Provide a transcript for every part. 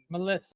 Melissa.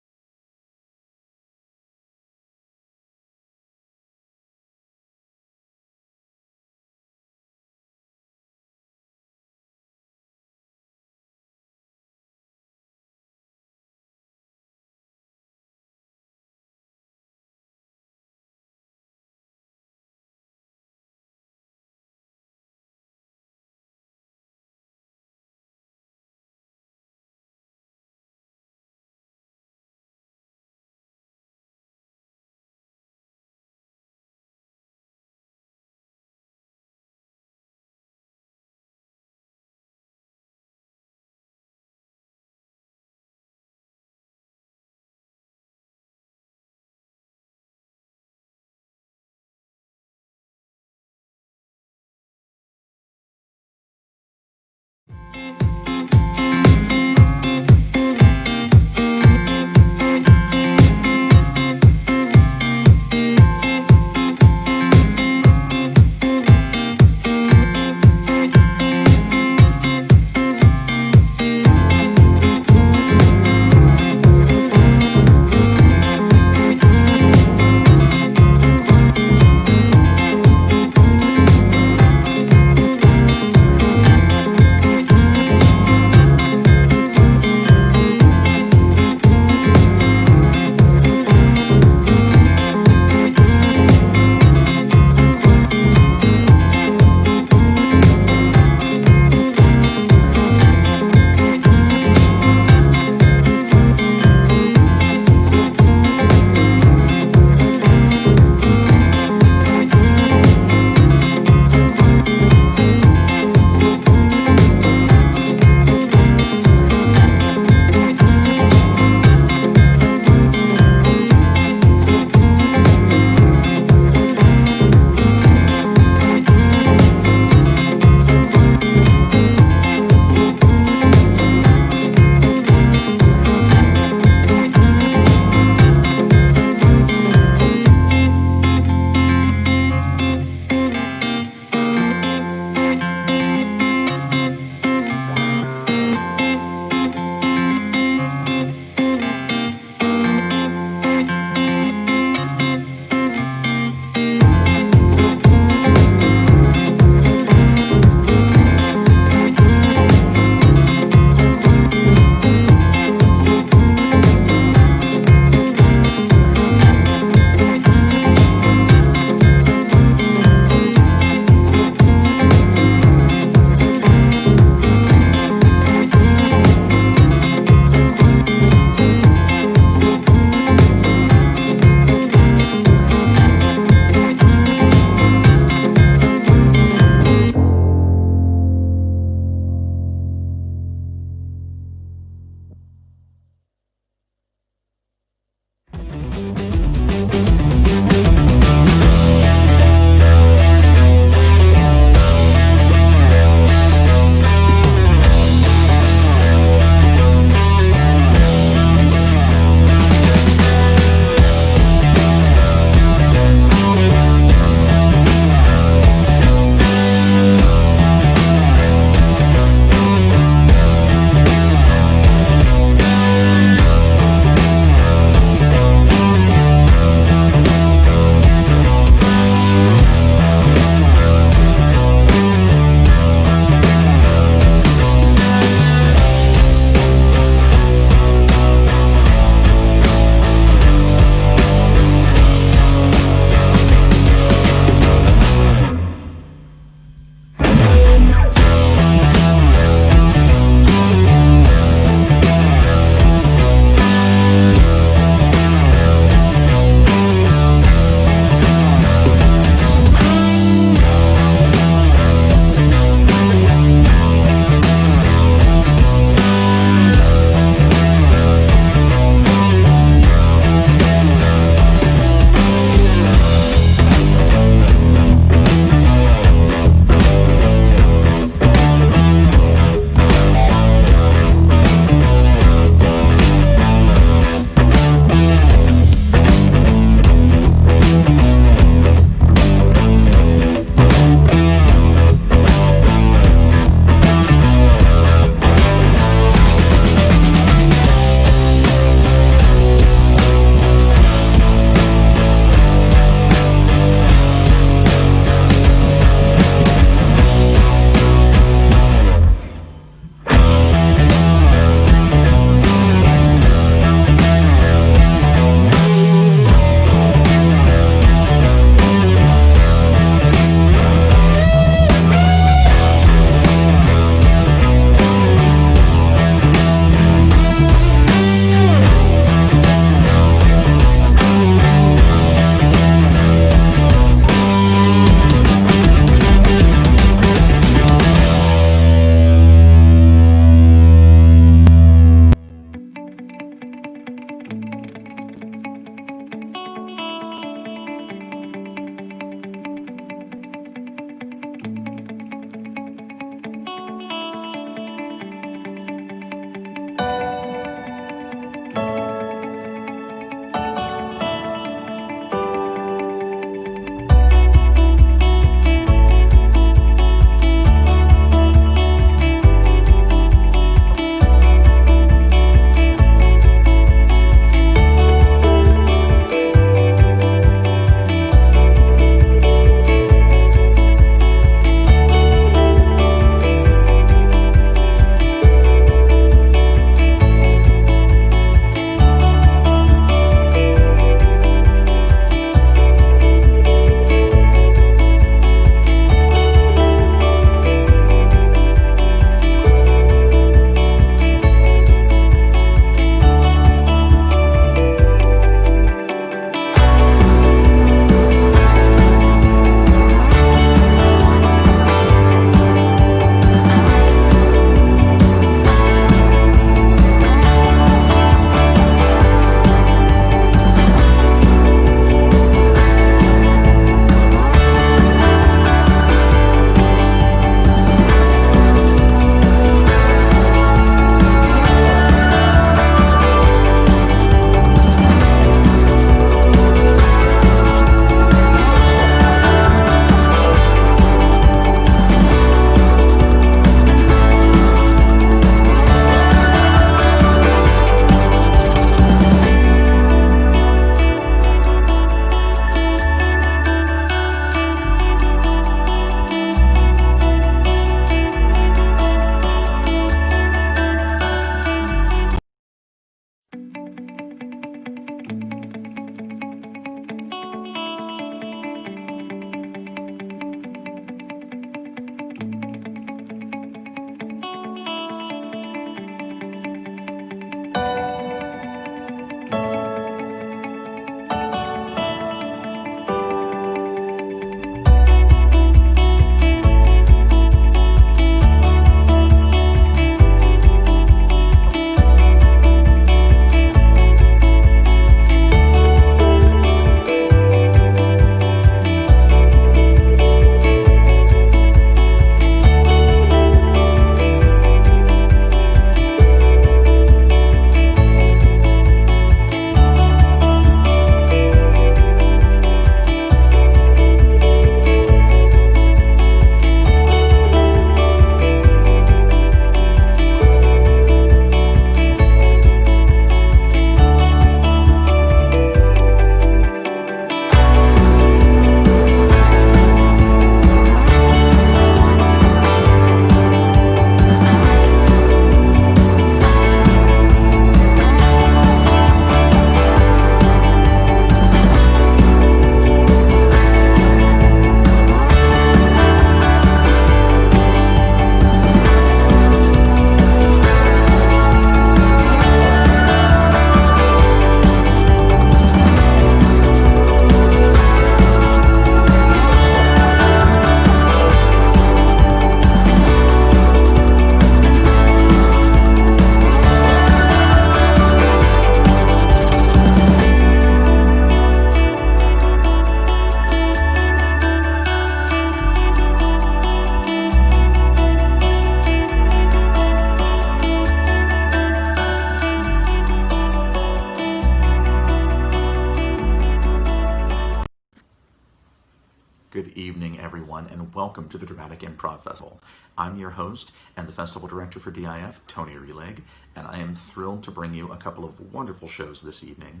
and welcome to the Dramatic Improv Festival. I'm your host and the festival director for DIF, Tony Releg, and I am thrilled to bring you a couple of wonderful shows this evening.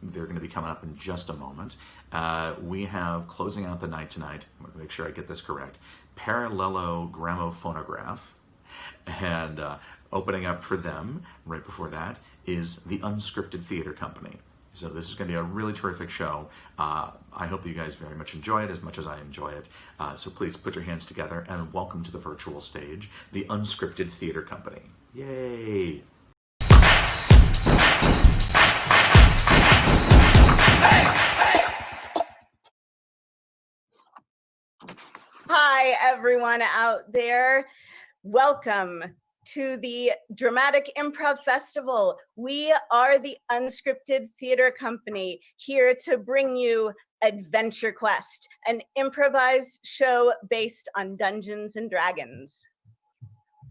They're going to be coming up in just a moment. We have closing out the night tonight, I'm going to make sure I get this correct, Parallelogramophonograph, and opening up for them right before that is the Unscripted Theater Company. So this is going to be a really terrific show. I hope that you guys very much enjoy it as much as I enjoy it. So please put your hands together and welcome to the virtual stage, the Unscripted Theater Company. Yay! Hi, everyone out there. Welcome to the Dramatic Improv Festival. We are the Unscripted Theater Company, here to bring you Adventure Quest, an improvised show based on Dungeons and Dragons.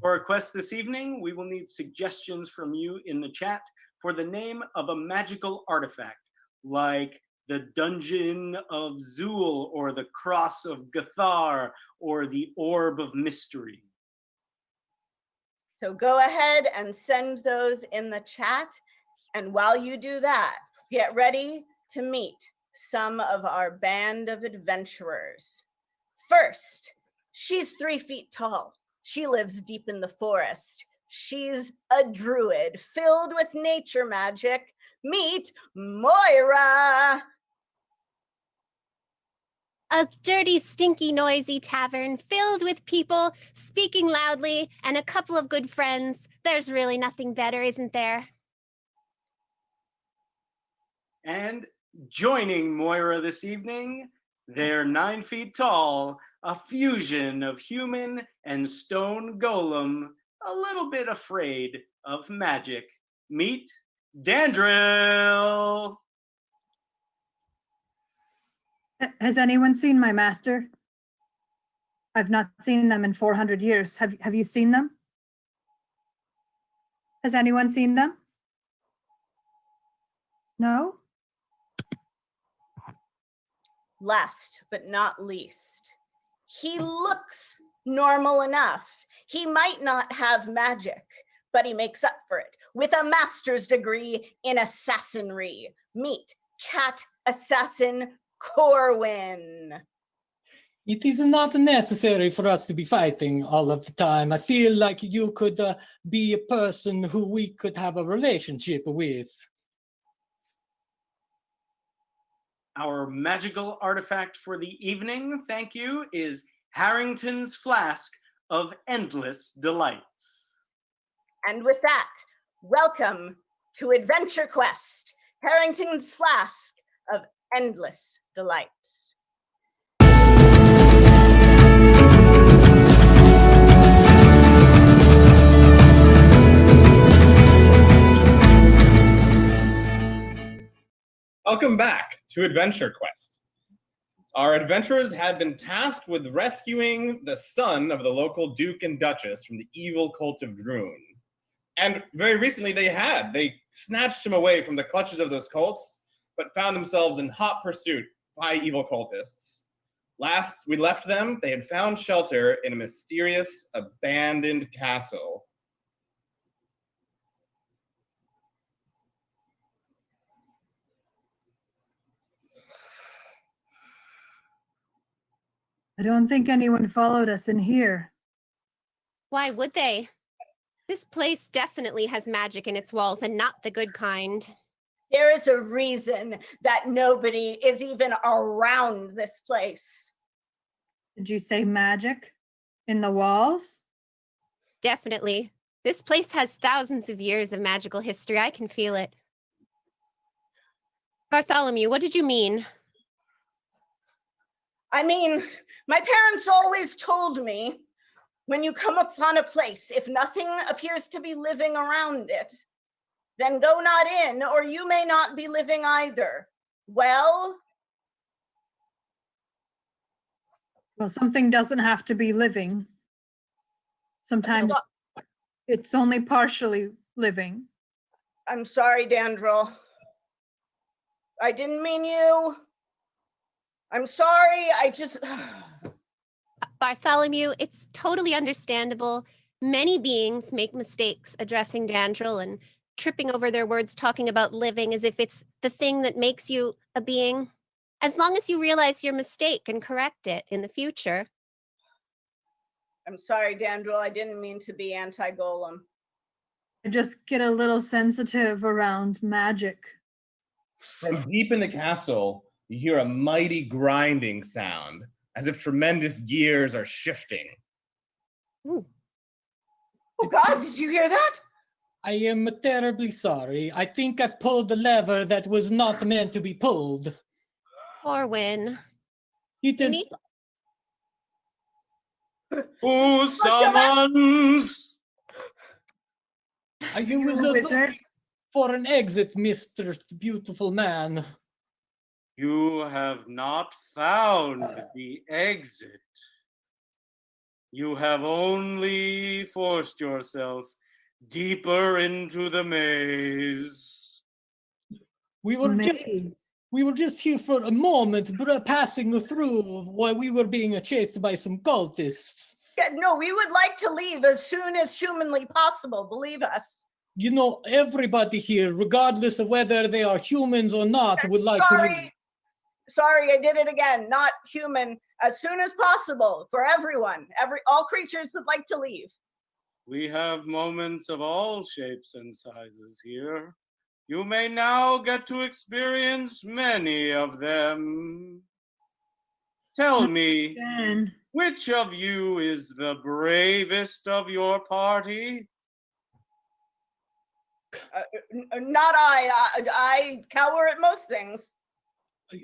For our quest this evening, we will need suggestions from you in the chat for the name of a magical artifact, like the Dungeon of Zool, or the Cross of Gathar, or the Orb of Mystery. So go ahead and send those in the chat. And while you do that, get ready to meet some of our band of adventurers. First, she's 3 feet tall. She lives deep in the forest. She's a druid filled with nature magic. Meet Moira. A dirty, stinky, noisy tavern filled with people speaking loudly and a couple of good friends. There's really nothing better, isn't there? And joining Moira this evening, they're 9 feet tall, a fusion of human and stone golem, a little bit afraid of magic. Meet Dandrill. Has anyone seen my master? I've not seen them in 400 years. Have you seen them? Has anyone seen them? No? Last but not least, he looks normal enough. He might not have magic, but he makes up for it with a master's degree in assassinry. Meet Cat Assassin Corwin. It is not necessary for us to be fighting all of the time. I feel like you could be a person who we could have a relationship with. Our magical artifact for the evening, thank you, is Harrington's Flask of Endless Delights. And with that, welcome to Adventure Quest, Harrington's Flask of Endless Delights. Welcome back to Adventure Quest. Our adventurers had been tasked with rescuing the son of the local Duke and Duchess from the evil cult of Droon. And very recently they snatched him away from the clutches of those cults, but found themselves in hot pursuit by evil cultists. Last we left them, they had found shelter in a mysterious, abandoned castle. I don't think anyone followed us in here. Why would they? This place definitely has magic in its walls, and not the good kind. There is a reason that nobody is even around this place. Did you say magic in the walls? Definitely. This place has thousands of years of magical history. I can feel it. Bartholomew, what did you mean? I mean, my parents always told me, when you come upon a place, if nothing appears to be living around it, then go not in, or you may not be living either. Well, something doesn't have to be living. Sometimes it's only partially living. I'm sorry, Dandrill. I didn't mean you. I'm sorry, I just... Bartholomew, it's totally understandable. Many beings make mistakes addressing Dandrel and tripping over their words, talking about living as if it's the thing that makes you a being. As long as you realize your mistake and correct it in the future. I'm sorry, Dandrel. I didn't mean to be anti-golem. I just get a little sensitive around magic. From deep in the castle, you hear a mighty grinding sound, as if tremendous gears are shifting. Ooh. Oh God, did you hear that? I am terribly sorry. I think I've pulled the lever that was not meant to be pulled. Corwin. He You did. need- Who summons? I You was wizard. for an exit, Mr. Beautiful Man. You have not found the exit. You have only forced yourself deeper into the maze. We were just Maze. we were just here for a moment, passing through while we were being chased by some cultists. Yeah, no, we would like to leave as soon as humanly possible. Believe us. You know, everybody here, regardless of whether they are humans or not, would like to leave. Sorry, I did it again. Not human. As soon as possible for everyone. All creatures would like to leave. We have moments of all shapes and sizes here. You may now get to experience many of them. Tell me, Again. which of you is the bravest of your party? Not I. I cower at most things.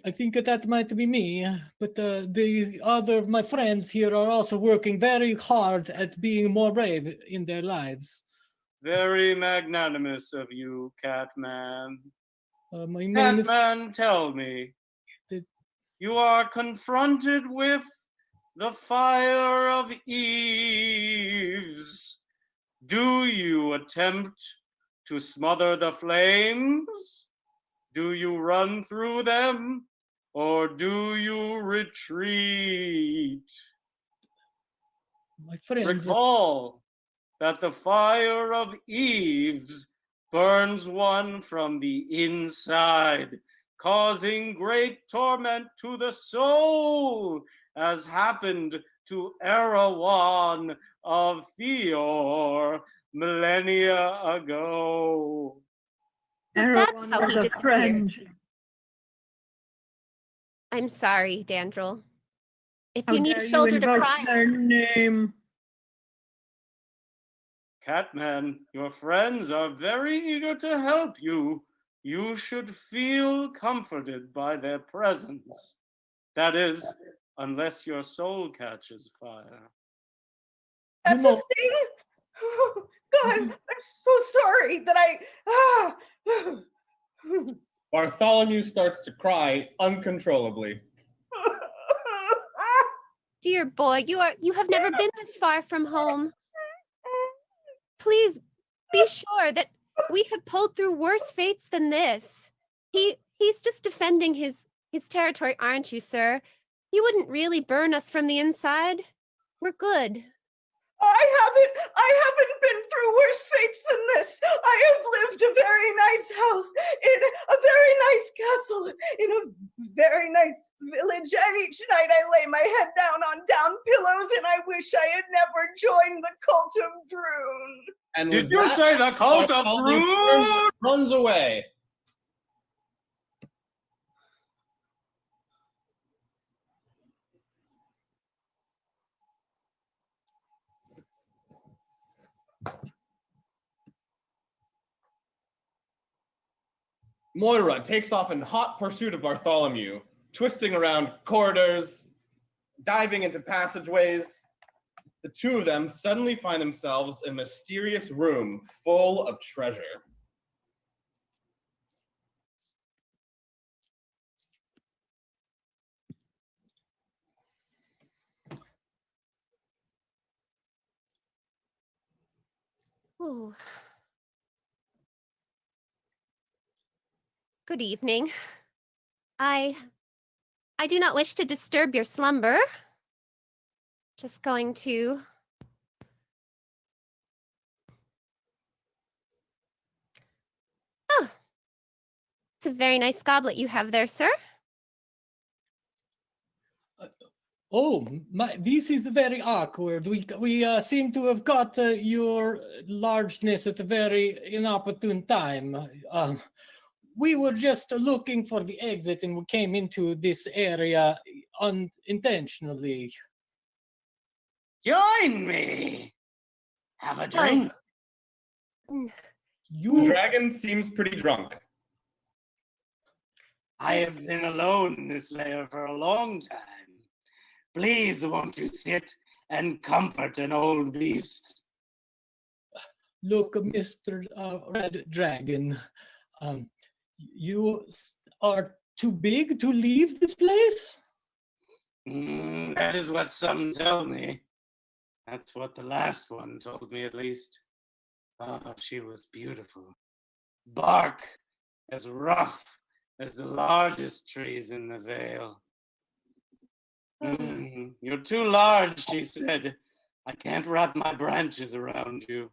I think that might be me, but my friends here are also working very hard at being more brave in their lives. Very magnanimous of you, Catman. My name is Catman, tell me. Did- You are confronted with the fire of Eves. Do you attempt to smother the flames? Do you run through them? Or do you retreat? my friends. Recall that the fire of Eves burns one from the inside, causing great torment to the soul, as happened to Erewhon of Theor millennia ago. So that's Erewhon how was he a disappeared. friend. I'm sorry, Dandrel. If How you need dare a you shoulder to invoke cry their on, name? Catman, your friends are very eager to help you. You should feel comforted by their presence. That is, unless your soul catches fire. That's know- a thing. Oh, God, I'm so sorry that Bartholomew starts to cry uncontrollably. dear boy, you have never been this far from home. Please be sure that we have pulled through worse fates than this. He's just defending his territory, aren't you, sir? He wouldn't really burn us from the inside. We're good. I haven't been through worse fates than this. I have lived a very nice house in a very nice castle in a very nice village, and each night I lay my head down on down pillows and I wish I had never joined the cult of Droon. And Did with you that, say the cult of Bartholomew Droon? runs away. Moira takes off in hot pursuit of Bartholomew, twisting around corridors, diving into passageways. The two of them suddenly find themselves in a mysterious room full of treasure. Ooh. Good evening. I do not wish to disturb your slumber. Just going to Oh, it's a very nice goblet you have there, sir. Oh, this is very awkward. We seem to have got your largeness at a very inopportune time. We were just looking for the exit and we came into this area unintentionally. Join me. Have a drink. The You, dragon seems pretty drunk. I have been alone in this lair for a long time. Please, won't you sit and comfort an old beast? look, Mr. Red Dragon, you are too big to leave this place? That is what some tell me. That's what the last one told me, at least. Oh, she was beautiful. Bark as rough as the largest trees in the Vale. You're too large, she said. I can't wrap my branches around you.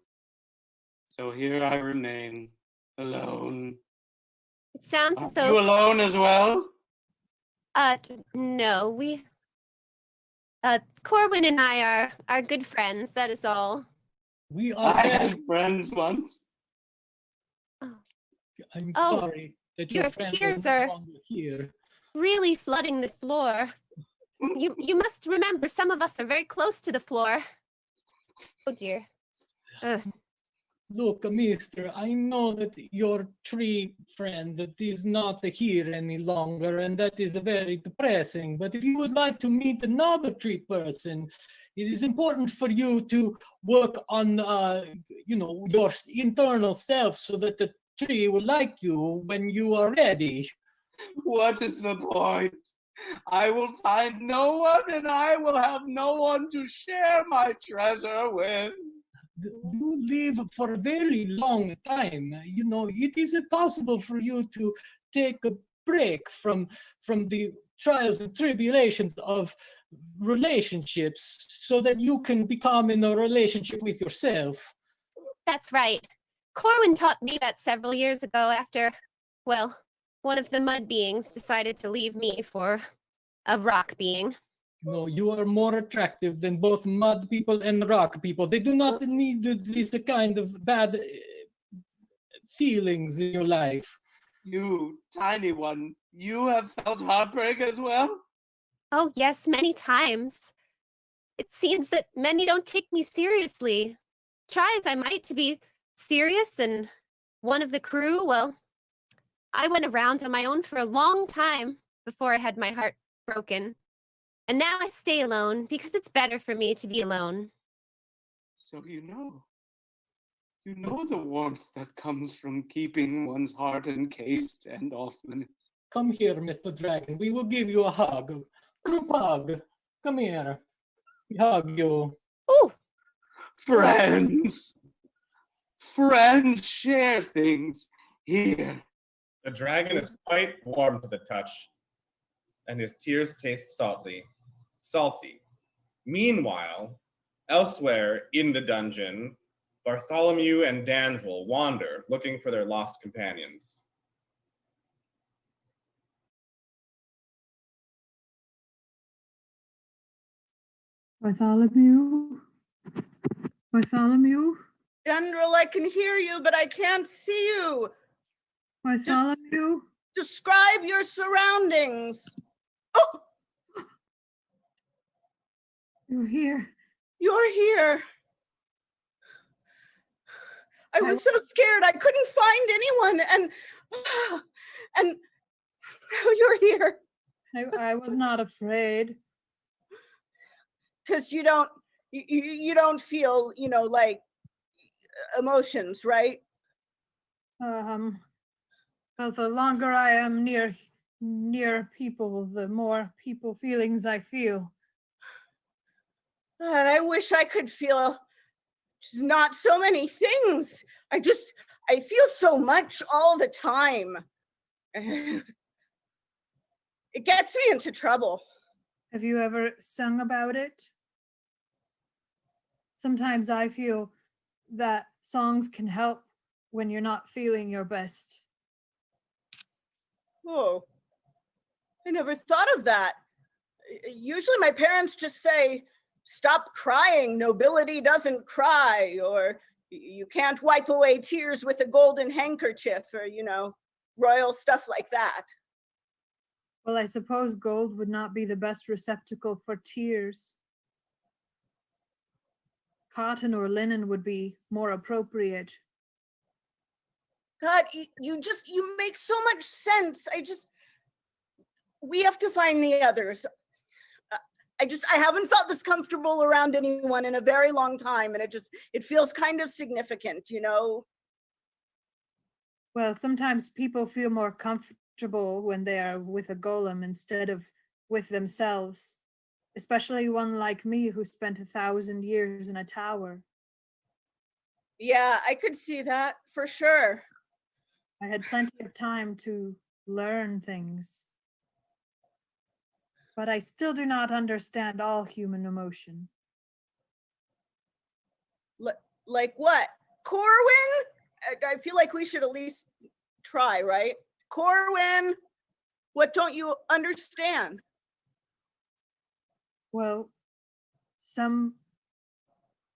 So here I remain, alone. It sounds as Are you though alone as well? no, Corwin and I are good friends, that is all. We are I very, had friends once. I'm Oh, sorry that your your friends tears are are- no longer here. Really flooding the floor. You must remember some of us are very close to the floor. Oh dear. Ugh. Look, mister, I know that your tree friend that is not here any longer, and that is very depressing. But if you would like to meet another tree person, it is important for you to work on, your internal self so that the tree will like you when you are ready. What is the point? I will find no one and I will have no one to share my treasure with. You live for a very long time. It is possible for you to take a break from the trials and tribulations of relationships so that you can become in a relationship with yourself. That's right. Corwin taught me that several years ago after, well, one of the mud beings decided to leave me for a rock being. No, you are more attractive than both mud people and rock people. They do not need this kind of bad feelings in your life. You, tiny one, you have felt heartbreak as well? Oh, yes, many times. It seems that many don't take me seriously. Try as I might to be serious and one of the crew, well, I went around on my own for a long time before I had my heart broken. And now I stay alone because it's better for me to be alone. So you know the warmth that comes from keeping one's heart encased and off limits. Come here, Mr. Dragon. We will give you a hug. Group hug. Come here. We hug you. Ooh, Friends! Friends share things here. The dragon is quite warm to the touch, and his tears taste salty. Meanwhile, elsewhere in the dungeon, Bartholomew and Danville wander, looking for their lost companions. Bartholomew? Bartholomew? General, I can hear you, but I can't see you. Bartholomew? Describe your surroundings. Oh, You're here. you're here. I was so scared I couldn't find anyone, and now you're here. I was not afraid. Because you don't feel, like emotions, right? Well, the longer I am near people, the more people feelings I feel. God, I wish I could feel just not so many things. I feel so much all the time. It gets me into trouble. Have you ever sung about it? sometimes I feel that songs can help when you're not feeling your best. Oh, I never thought of that. Usually my parents just say, stop crying, nobility doesn't cry, or you can't wipe away tears with a golden handkerchief, or, royal stuff like that. Well, I suppose gold would not be the best receptacle for tears. Cotton or linen would be more appropriate. God, you make so much sense. We have to find the others. I haven't felt this comfortable around anyone in a very long time, and it feels kind of significant, Well, sometimes people feel more comfortable when they are with a golem instead of with themselves, especially one like me who spent 1,000 years in a tower. Yeah, I could see that for sure. I had plenty of time to learn things. But I still do not understand all human emotion. Like what? Corwin? I feel like we should at least try, right? Corwin, what don't you understand? Well, some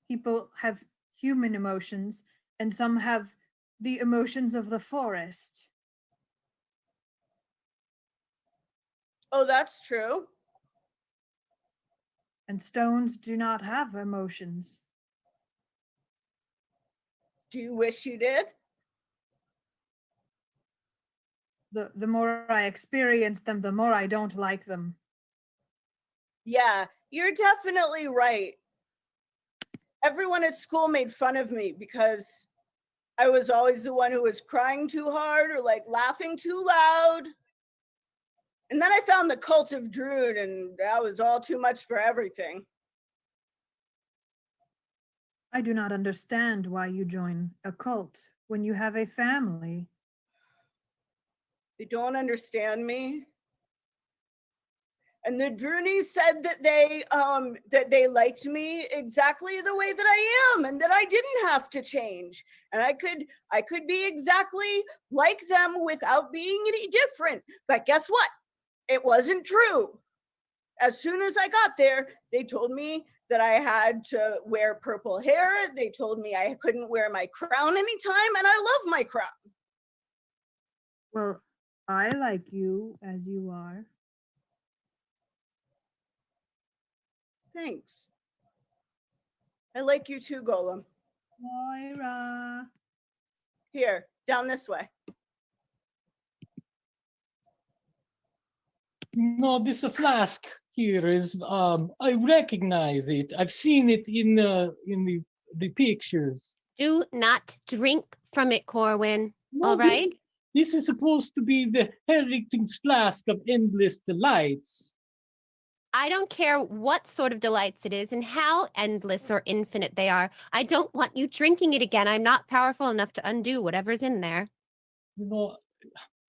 people have human emotions and some have the emotions of the forest. Oh, that's true. And stones do not have emotions. Do you wish you did? The more I experience them, the more I don't like them. Yeah, you're definitely right. Everyone at school made fun of me because I was always the one who was crying too hard or like laughing too loud. And then I found the Cult of Druid, and that was all too much for everything. I do not understand why you join a cult when you have a family. They don't understand me. And the Droonies said that they liked me exactly the way that I am, and that I didn't have to change, and I could be exactly like them without being any different. But guess what? It wasn't true. As soon as I got there, they told me that I had to wear purple hair. They told me I couldn't wear my crown anytime, and I love my crown. Well, I like you as you are. Thanks. I like you too, Golem. Moira. Here, down this way. No, this flask here is I recognize it. I've seen it in the pictures. Do not drink from it, Corwin. No, All right? This is supposed to be the Heritage Flask of Endless Delights. I don't care what sort of delights it is and how endless or infinite they are. I don't want you drinking it again. I'm not powerful enough to undo whatever's in there. You know,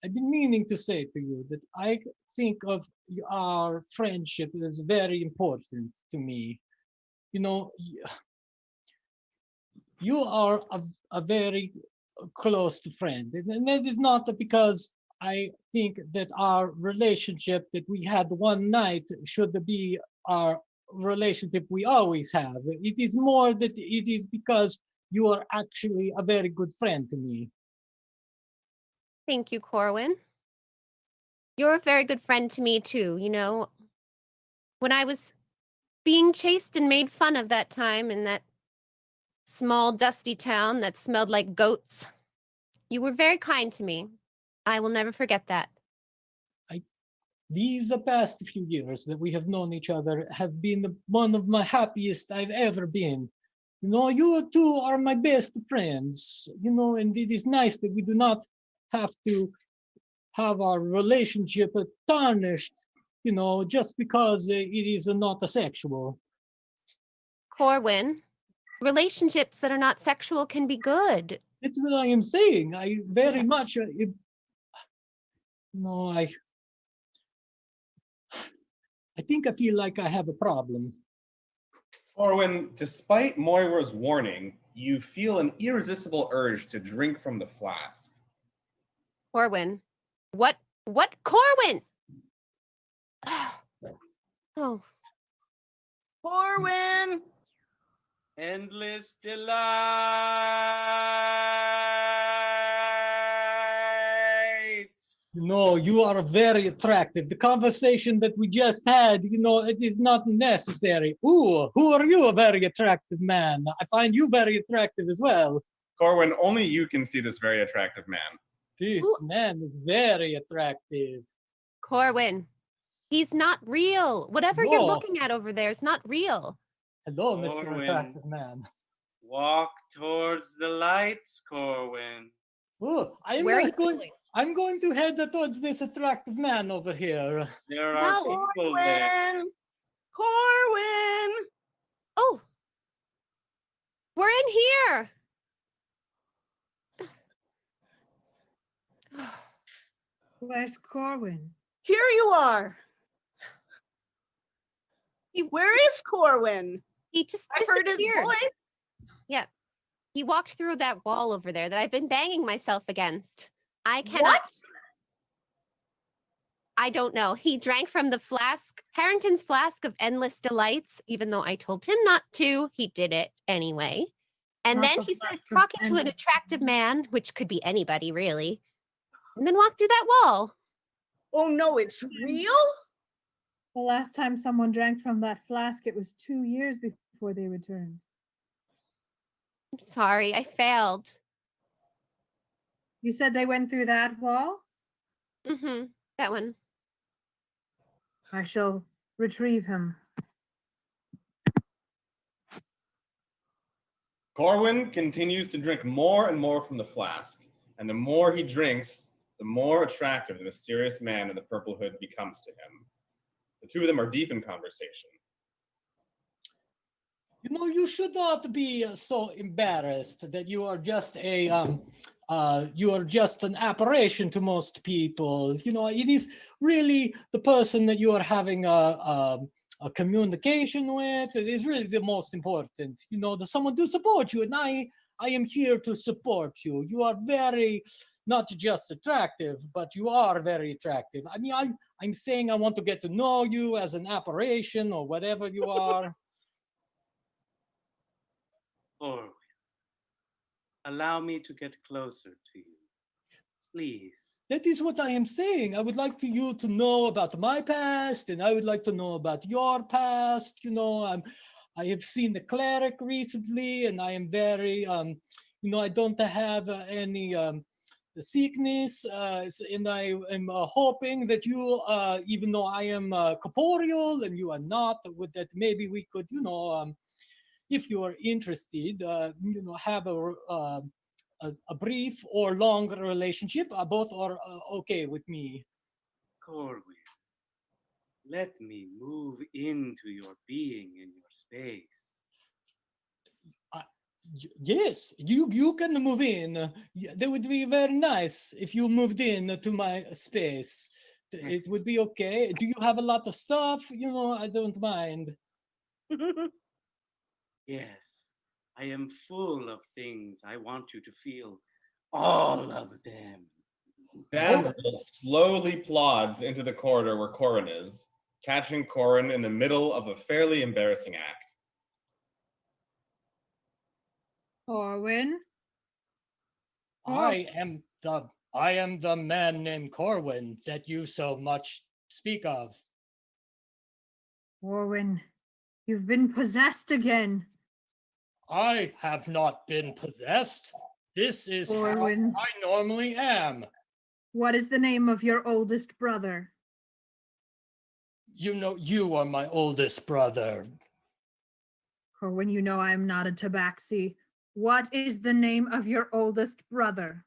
I've been meaning to say to you that I think of our friendship as very important to me. You know, you are a very close friend, and that is not because I think that our relationship that we had one night should be our relationship we always have. It is more that it is because you are actually a very good friend to me. Thank you, Corwin. You're a very good friend to me, too. When I was being chased and made fun of that time in that small, dusty town that smelled like goats, you were very kind to me. I will never forget that. These past few years that we have known each other have been one of my happiest I've ever been. You two are my best friends, and it is nice that we do not have to have our relationship tarnished, just because it is not a sexual. Corwin, relationships that are not sexual can be good. That's what I am saying. I very much, I think I feel like I have a problem. Corwin, despite Moira's warning, you feel an irresistible urge to drink from the flask. Corwin. What Corwin? Oh, Corwin! Endless delights. No, you are very attractive. The conversation that we just had, it is not necessary. Ooh, who are you, a very attractive man? I find you very attractive as well. Corwin, only you can see this very attractive man. This man is very attractive. Corwin. He's not real. Whatever you're No. looking at over there is not real. Hello, Mr. Corwin. Attractive Man. Walk towards the lights, Corwin. Oh, Where are you going? I'm going to head towards this attractive man over here. There are No. people there. Corwin! Corwin! Oh, we're in here. Where's Corwin? Here you are. He- Where is Corwin? He just I've heard his disappeared. voice. He walked through that wall over there that I've been banging myself against. I cannot. What? I don't know. He drank from the flask, Harrington's flask of endless delights, even though I told him not to. He did it anyway. And Not then the he started flask of talking to an endless attractive man, which could be anybody really, and then walked through that wall. Oh no, it's real? The last time someone drank from that flask, it was 2 years before they returned. I'm sorry, I failed. You said they went through that wall? That one. I shall retrieve him. Corwin continues to drink more and more from the flask, and the more he drinks, the more attractive the mysterious man in the purple hood becomes to him. The two of them are deep in conversation. You should not be so embarrassed that you are just an apparition to most people. It is really the person that you are having a communication with. It is really the most important. There's someone to support you, and I am here to support you. You are very, not just attractive, but you are very attractive. I mean, I'm saying I want to get to know you as an apparition or whatever you are. Corwin, allow me to get closer to you. Please. That is what I am saying. I would like you to know about my past, and I would like to know about your past. I have seen the cleric recently, and I am very, I don't have any sickness, and I am hoping that you, even though I am corporeal and you are not, that maybe we could, if you are interested, have a brief or long relationship. Both are okay with me. Corwin, let me move into your being in your space. Yes, you can move in. That would be very nice if you moved in to my space. It would be okay. Do you have a lot of stuff? I don't mind. Yes, I am full of things. I want you to feel all of them. Dandruel slowly plods into the corridor where Corwin is, catching Corwin in the middle of a fairly embarrassing act. Corwin? I am the man named Corwin that you so much speak of. Corwin, you've been possessed again. I have not been possessed. This is Corwin. how I normally am. What is the name of your oldest brother? You are my oldest brother. Corwin, you know I am not a tabaxi. What is the name of your oldest brother?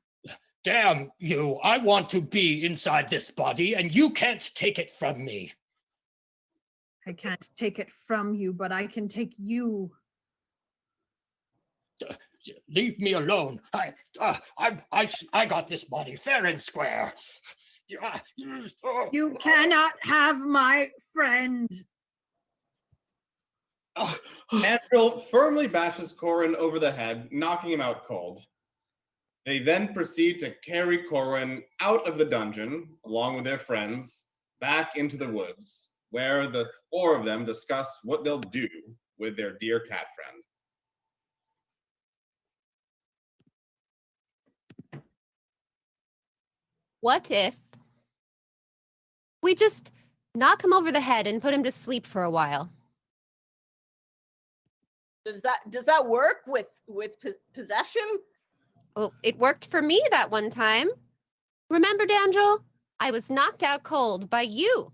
Damn you, I want to be inside this body, and you can't take it from me. I can't take it from you, but I can take you. Leave me alone. I got this body fair and square. You cannot have my friend. Andril firmly bashes Corwin over the head, knocking him out cold. They then proceed to carry Corwin out of the dungeon, along with their friends, back into the woods, where the four of them discuss what they'll do with their dear cat friend. What if we just knock him over the head and put him to sleep for a while? Does that work with possession? Well, it worked for me that one time. Remember, Dandrel? I was knocked out cold by you.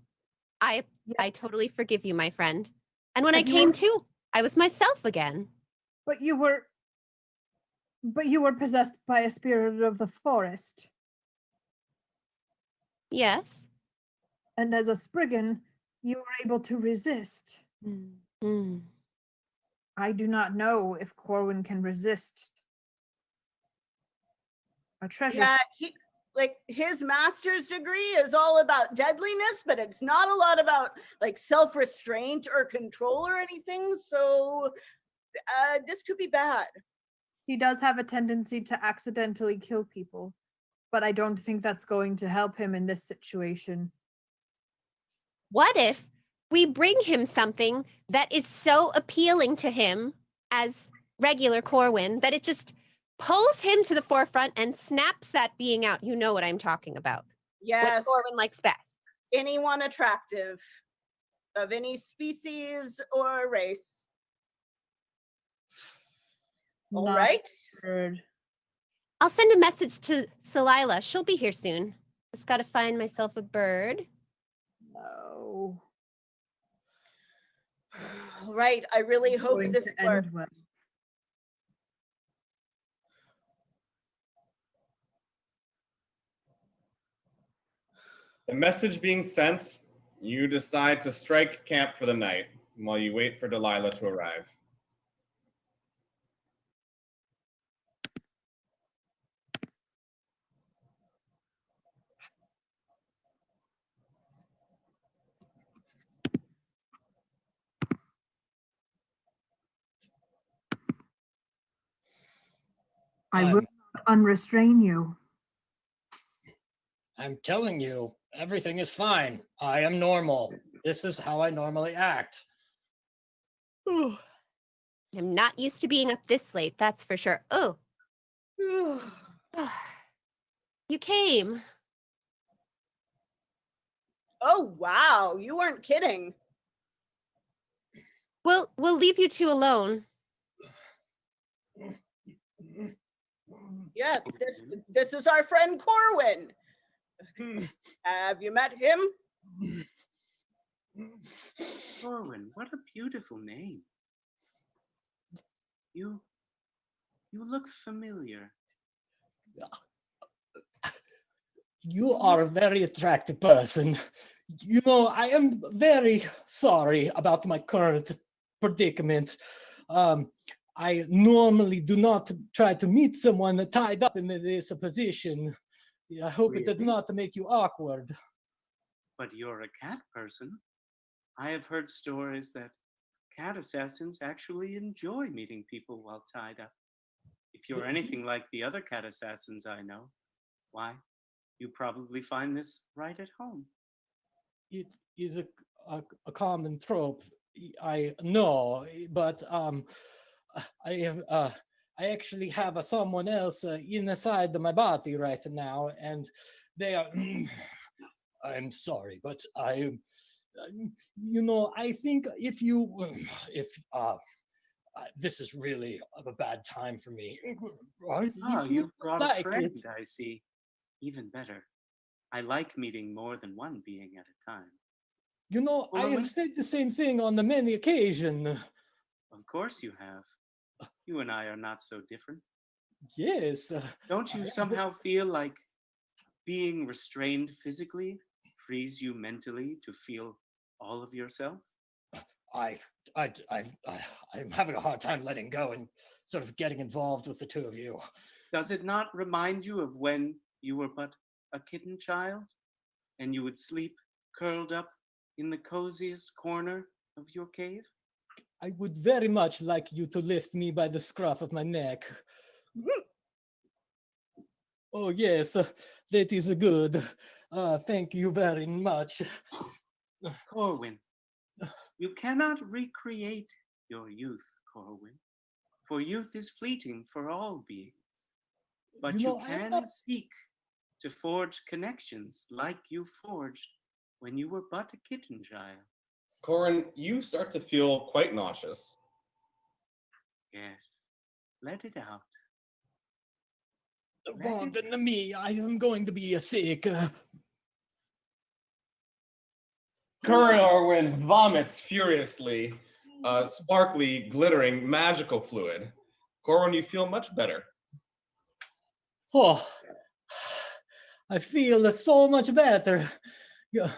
I totally forgive you, my friend. And when I came to, I was myself again. But you were possessed by a spirit of the forest. Yes. And as a Spriggan, you were able to resist. Mm. I do not know if Corwin can resist a treasure. Yeah, his master's degree is all about deadliness, but it's not a lot about like self-restraint or control or anything. So this could be bad. He does have a tendency to accidentally kill people, but I don't think that's going to help him in this situation. What if we bring him something that is so appealing to him as regular Corwin that it just pulls him to the forefront and snaps that being out? You know what I'm talking about. Yes. What Corwin likes best. Anyone attractive of any species or race. All Not right. heard. I'll send a message to Celila. She'll be here soon. Just got to find myself a bird. No. All right. I really hope Going this to end works. well. The message being sent, you decide to strike camp for the night while you wait for Delilah to arrive. I will not unrestrain you. I'm telling you, everything is fine. I am normal. This is how I normally act. I'm not used to being up this late, that's for sure. Oh, you came. Oh, wow. You weren't kidding. We'll leave you two alone. Yes, this is our friend Corwin. Have you met him? Corwin, what a beautiful name. You look familiar. You are a very attractive person. You know, I am very sorry about my current predicament. I normally do not try to meet someone tied up in this position. I hope it does Really? not make you awkward. But you're a cat person. I have heard stories that cat assassins actually enjoy meeting people while tied up. If you're anything like the other cat assassins I know, why, you probably find this right at home. It is a common trope. I know, but I actually have someone else inside my body right now, and they are. I'm sorry, but you know, I think if this is really a bad time for me. Oh, you brought a like friend, it. I see. Even better. I like meeting more than one being at a time. You know, I Corwin? have said the same thing on the many occasion. Of course you have. You and I are not so different. Yes. Don't you somehow feel like being restrained physically frees you mentally to feel all of yourself? I'm having a hard time letting go and sort of getting involved with the two of you. Does it not remind you of when you were but a kitten child and you would sleep curled up in the coziest corner of your cave? I would very much like you to lift me by the scruff of my neck. Oh, yes, that is good. Thank you very much. Corwin, you cannot recreate your youth, Corwin, for youth is fleeting for all beings. But You you know, I'm can not- seek to forge connections like you forged when you were but a kitten child. Corin, you start to feel quite nauseous. Yes, let it out. More than me, I am going to be sick. Corwin vomits furiously, sparkly, glittering, magical fluid. Corwin, you feel much better. Oh, I feel so much better. Yeah,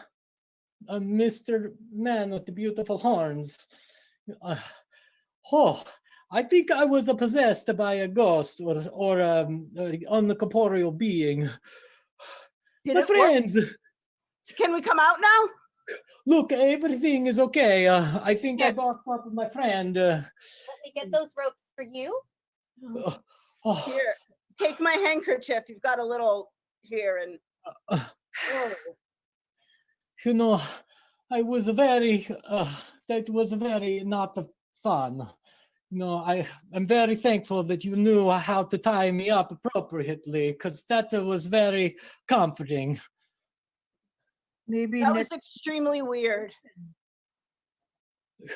Mr. Man with the beautiful horns. Oh, I think I was possessed by a ghost or uncorporeal being. Did My it work? friends, Can we come out now? look, everything is okay. I think I Here. brought up with my friend. Let me get those ropes for you. Oh, Here, take my handkerchief. You've got a little here and uh, oh, you know, I was very, that was very not fun. You know, I'm very thankful that you knew how to tie me up appropriately, because that was very comforting. Maybe that was extremely weird.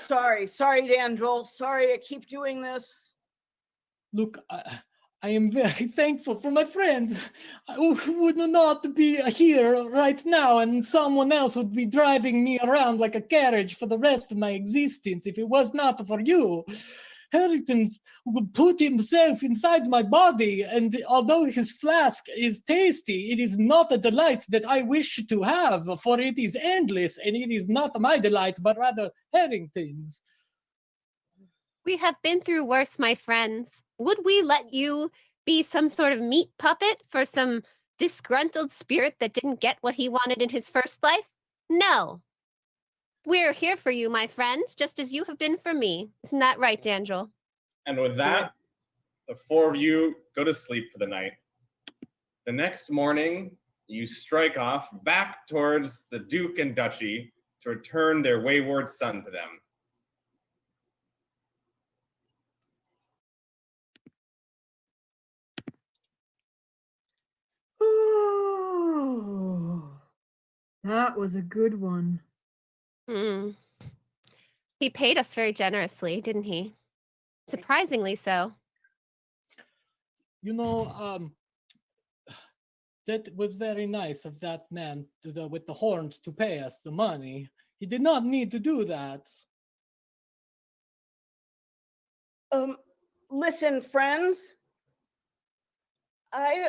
Sorry, Dandrel. Sorry, I keep doing this. Look, I am very thankful for my friends. I would not be here right now, and someone else would be driving me around like a carriage for the rest of my existence if it was not for you. Harrington would put himself inside my body, and although his flask is tasty, it is not a delight that I wish to have, for it is endless, and it is not my delight, but rather Harrington's. We have been through worse, my friends. Would we let you be some sort of meat puppet for some disgruntled spirit that didn't get what he wanted in his first life? No. We're here for you, my friends, just as you have been for me. Isn't that right, Dandrel? And with that, the four of you go to sleep for the night. The next morning, you strike off back towards the Duke and Duchy to return their wayward son to them. That was a good one. Hmm. He paid us very generously, didn't he? Surprisingly so. You know, that was very nice of that man with the horns to pay us the money. He did not need to do that. Listen, friends. I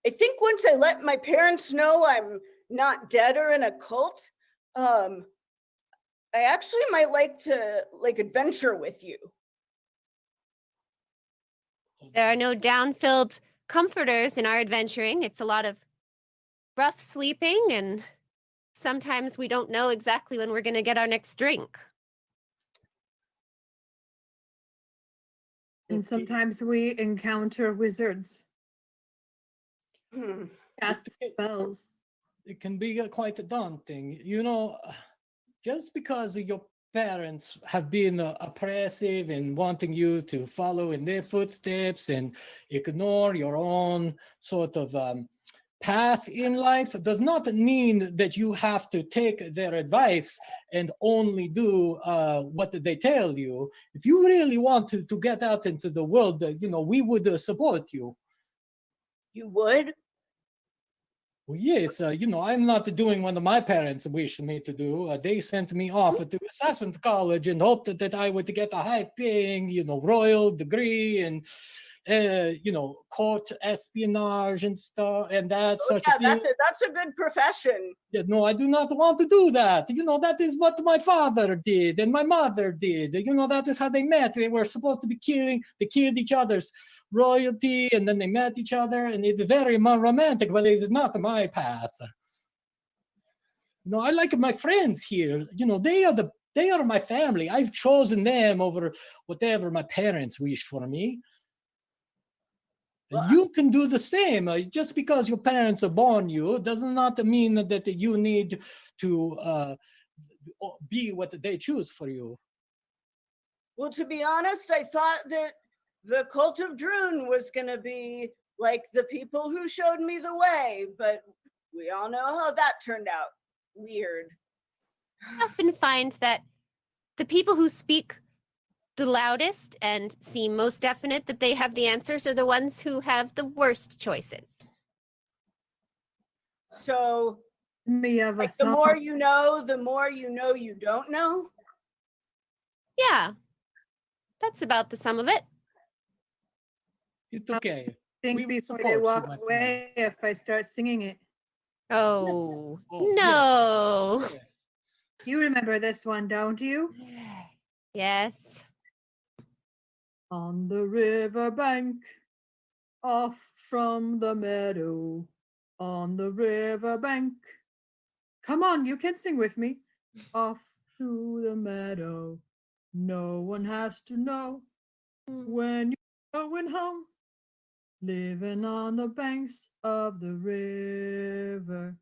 think once I let my parents know I'm not dead or in a cult, I actually might like to adventure with you. There are no down-filled comforters in our adventuring. It's a lot of rough sleeping, and sometimes we don't know exactly when we're going to get our next drink. And sometimes we encounter wizards, cast spells. It can be quite daunting. You know, just because your parents have been oppressive and wanting you to follow in their footsteps and ignore your own sort of path in life does not mean that you have to take their advice and only do what they tell you. If you really want to get out into the world, you know, we would support you. You would? Well, yes, you know, I'm not doing what my parents wished me to do. They sent me off to Assassin's College and hoped that I would get a high-paying, you know, royal degree and, you know, court espionage and stuff, and that's such a thing. That's a good profession. Yeah, no, I do not want to do that. You know, that is what my father did and my mother did. You know, that is how they met. They were supposed to be killing. They killed each other's royalty, and then they met each other, and it's very romantic, but it's not my path. You know, I like my friends here. You know, they are the They are my family. I've chosen them over whatever my parents wish for me. And Well, you can do the same. Just because your parents are born you does not mean that you need to be what they choose for you. Well, to be honest, I thought that the cult of Droon was going to be like the people who showed me the way, but we all know how that turned out. Weird. I often find that the people who speak the loudest and seem most definite that they have the answers are the ones who have the worst choices. So, Me of a like, the song. more you know you don't know. Yeah, that's about the sum of it. It's okay. Think we will before support they you, walk my friend. away if I start singing it. Oh, Oh, no. Yes. You remember this one, don't you? Yes. On the riverbank, off from the meadow, on the riverbank. Come on, you can sing with me. Off to the meadow, no one has to know when you're going home. Living on the banks of the river.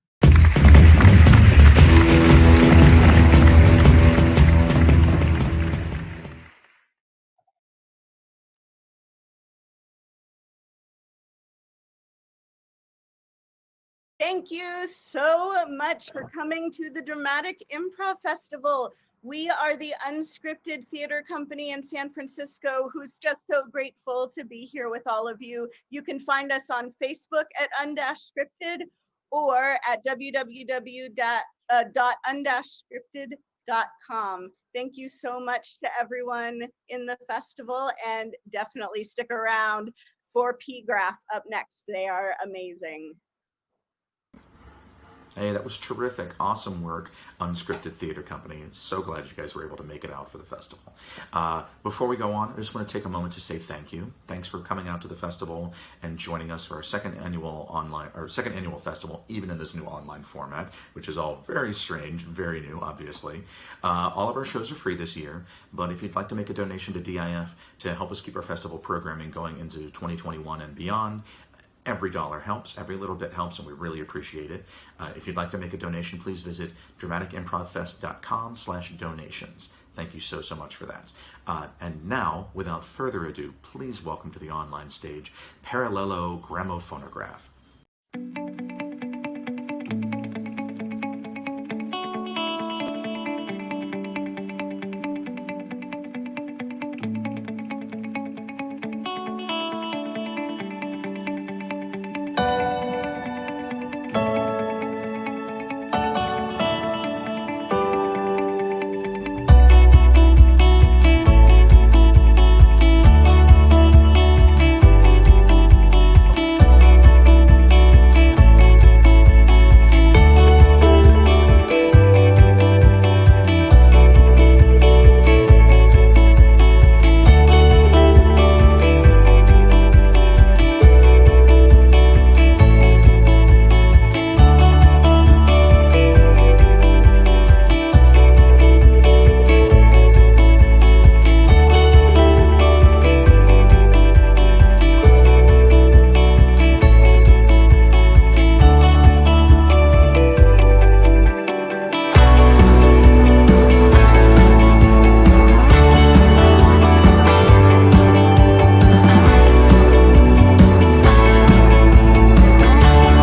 Thank you so much for coming to the Dramatic Improv Festival. We are the Unscripted Theater Company in San Francisco, who's just so grateful to be here with all of you. You can find us on Facebook at undaskscripted or at www.undaskscripted.com. Thank you so much to everyone in the festival, and definitely stick around for PGraph up next. They are amazing. Hey, that was terrific. Awesome work, Unscripted Theater Company. So glad you guys were able to make it out for the festival. Before we go on, I just want to take a moment to say thank you. Thanks for coming out to the festival and joining us for our second annual festival, even in this new online format, which is all very strange, very new, obviously. All of our shows are free this year, but if you'd like to make a donation to DIF to help us keep our festival programming going into 2021 and beyond, every dollar helps, every little bit helps, and we really appreciate it. If you'd like to make a donation, please visit dramaticimprovfest.com/donations. Thank you so much for that. And now, without further ado, please welcome to the online stage, Parallelo Gramophonograph.